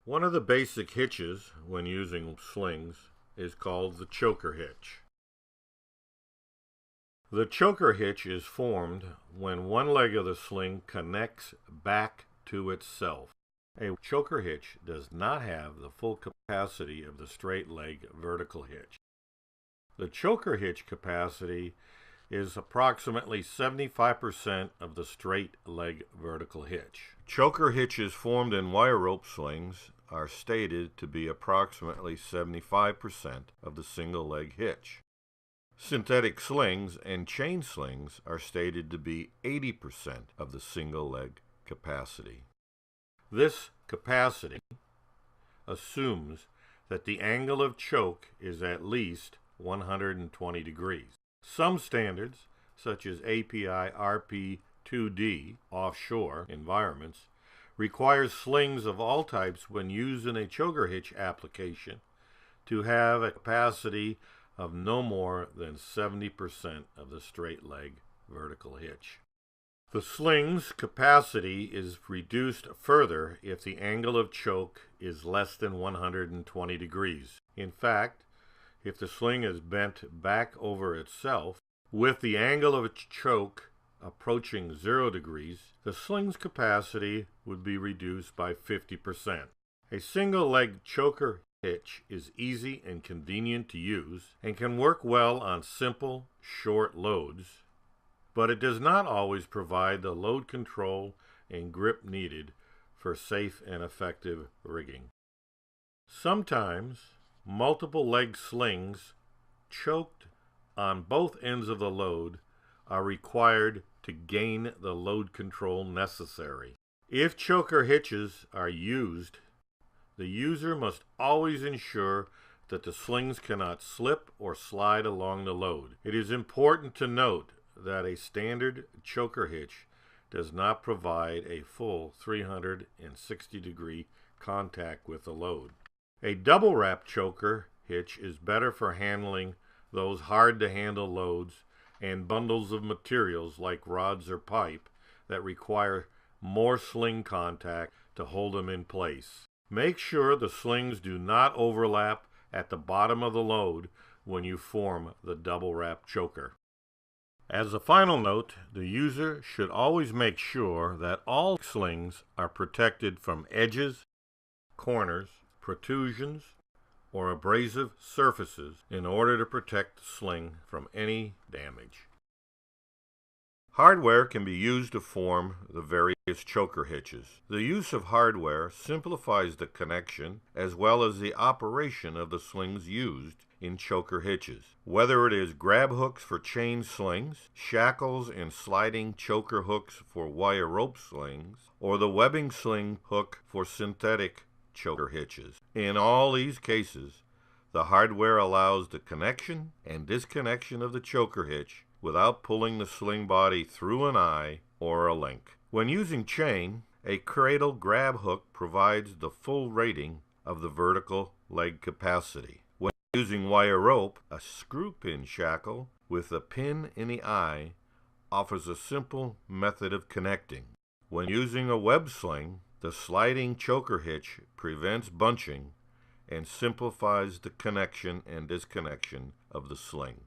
One of the basic hitches when using slings is called the choker hitch. The choker hitch is formed when one leg of the sling connects back to itself. A choker hitch does not have the full capacity of the straight leg vertical hitch. The choker hitch capacity is approximately 75% of the straight leg vertical hitch. Choker hitches formed in wire rope slings are stated to be approximately 75% of the single leg hitch. Synthetic slings and chain slings are stated to be 80% of the single leg capacity. This capacity assumes that the angle of choke is at least 120 degrees. Some standards, such as API RP2D offshore environments, requires slings of all types when used in a choker hitch application to have a capacity of no more than 70% of the straight leg vertical hitch. The sling's capacity is reduced further if the angle of choke is less than 120 degrees. In fact, if the sling is bent back over itself, with the angle of its choke approaching 0 degrees, the sling's capacity would be reduced by 50%. A single leg choker hitch is easy and convenient to use and can work well on simple, short loads, but it does not always provide the load control and grip needed for safe and effective rigging. Sometimes multiple leg slings choked on both ends of the load are required to gain the load control necessary. If choker hitches are used, the user must always ensure that the slings cannot slip or slide along the load. It is important to note that a standard choker hitch does not provide a full 360-degree contact with the load. A double wrap choker hitch is better for handling those hard-to-handle loads and bundles of materials like rods or pipe that require more sling contact to hold them in place. Make sure the slings do not overlap at the bottom of the load when you form the double wrap choker. As a final note, the user should always make sure that all slings are protected from edges, corners, protrusions, or abrasive surfaces in order to protect the sling from any damage. Hardware can be used to form the various choker hitches. The use of hardware simplifies the connection as well as the operation of the slings used in choker hitches. Whether it is grab hooks for chain slings, shackles and sliding choker hooks for wire rope slings, or the webbing sling hook for synthetic choker hitches. In all these cases, the hardware allows the connection and disconnection of the choker hitch without pulling the sling body through an eye or a link. When using chain, a cradle grab hook provides the full rating of the vertical leg capacity. When using wire rope, a screw pin shackle with a pin in the eye offers a simple method of connecting. When using a web sling, the sliding choker hitch prevents bunching and simplifies the connection and disconnection of the sling.